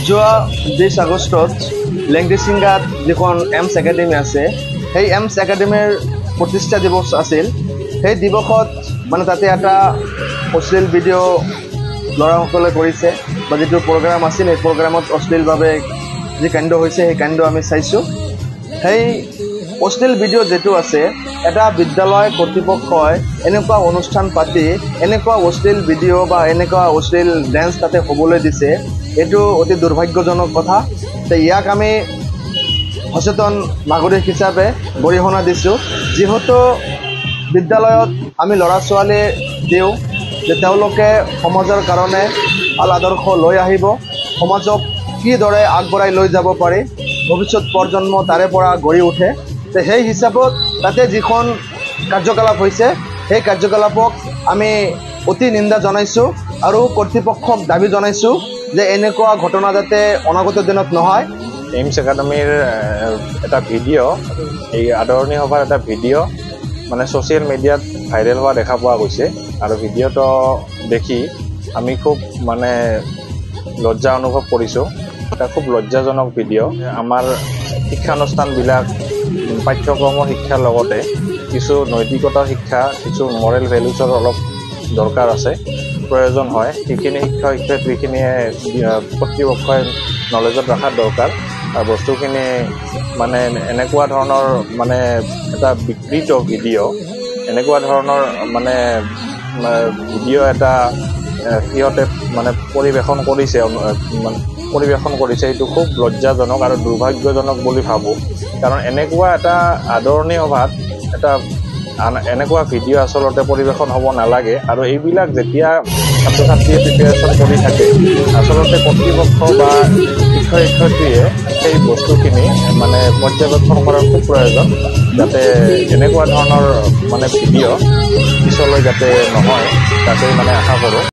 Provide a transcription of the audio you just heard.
যোৱা 20 আগষ্টত লেংডিচিংগাত যিখন এমছ একাডেমি আছে সেই এমছ একাডেমিৰ প্ৰতিষ্ঠা দিৱস আছিল। সেই দিৱসত মানে তাতে এটা অশ্লীল ভিডিঅ' ল'ৰাসকলে কৰিছে বা যিটো প্ৰগ্ৰাম আছিল সেই প্ৰগ্ৰামত অশ্লীলভাৱে যি কাণ্ড হৈছে সেই কাণ্ড আমি চাইছোঁ। সেই অশ্লীল ভিডিঅ' যিটো আছে এটা বিদ্যালয় কৰ্তৃপক্ষই এনেকুৱা অনুষ্ঠান পাতি এনেকুৱা অশ্লীল ভিডিঅ' বা এনেকুৱা অশ্লীল ডেন্স তাতে হ'বলৈ দিছে, এইটো অতি দুৰ্ভাগ্যজনক কথা। ইয়াক আমি সচেতন নাগৰিক হিচাপে গৰিহণা দিছোঁ। যিহেতু বিদ্যালয়ত আমি ল'ৰা ছোৱালী দিওঁ যে তেওঁলোকে সমাজৰ কাৰণে ভাল আদৰ্শ লৈ আহিব, সমাজক কিদৰে আগবঢ়াই লৈ যাব পাৰি, ভৱিষ্যত প্ৰজন্ম তাৰে পৰা গঢ়ি উঠে। সেই হিচাপত তাতে যিখন কাৰ্যকলাপ হৈছে সেই কাৰ্যকলাপক আমি অতি নিন্দা জনাইছোঁ আৰু কৰ্তৃপক্ষক দাবী জনাইছোঁ যে এনেকুৱা ঘটনা যাতে অনাগত দিনত নহয়। এমছ একাডেমিৰ এটা ভিডিঅ', এই আদৰণি সভাৰ এটা ভিডিঅ' মানে ছ'চিয়েল মিডিয়াত ভাইৰেল হোৱা দেখা পোৱা গৈছে আৰু ভিডিঅ'টো দেখি আমি খুব মানে লজ্জা অনুভৱ কৰিছোঁ। এটা খুব লজ্জাজনক ভিডিঅ'। আমাৰ শিক্ষানুষ্ঠানবিলাক পাঠ্যক্ৰমৰ শিক্ষাৰ লগতে কিছু নৈতিকতাৰ শিক্ষা, কিছু মৰেল ভেলুছৰ অলপ দৰকাৰ আছে, প্ৰয়োজন হয়। সেইখিনি শিক্ষক শিক্ষয়িত্ৰীখিনিয়ে কৰ্তৃপক্ষই নলেজত ৰখাৰ দৰকাৰ। আৰু বস্তুখিনি মানে এনেকুৱা ধৰণৰ মানে এটা বিকৃত ভিডিঅ', এনেকুৱা ধৰণৰ মানে ভিডিঅ' এটা সিহঁতে মানে পৰিৱেশন কৰিছে, এইটো খুব লজ্জাজনক আৰু দুৰ্ভাগ্যজনক বুলি ভাবোঁ। কাৰণ এনেকুৱা এটা আদৰণি সভাত এটা এনেকুৱা ভিডিঅ' আচলতে পৰিৱেশন হ'ব নালাগে। আৰু এইবিলাক যেতিয়া ছাত্ৰ ছাত্ৰীয়ে প্ৰিপেৰেশ্যন কৰি থাকে, আচলতে কৰ্তৃপক্ষ বা শিক্ষক শিক্ষয়িত্ৰীয়ে সেই বস্তুখিনি মানে পৰ্যবেক্ষণ কৰাৰ খুব প্ৰয়োজন, যাতে এনেকুৱা ধৰণৰ মানে ভিডিঅ' পিছলৈ যাতে নহয়, তাকেই মানে আশা কৰোঁ।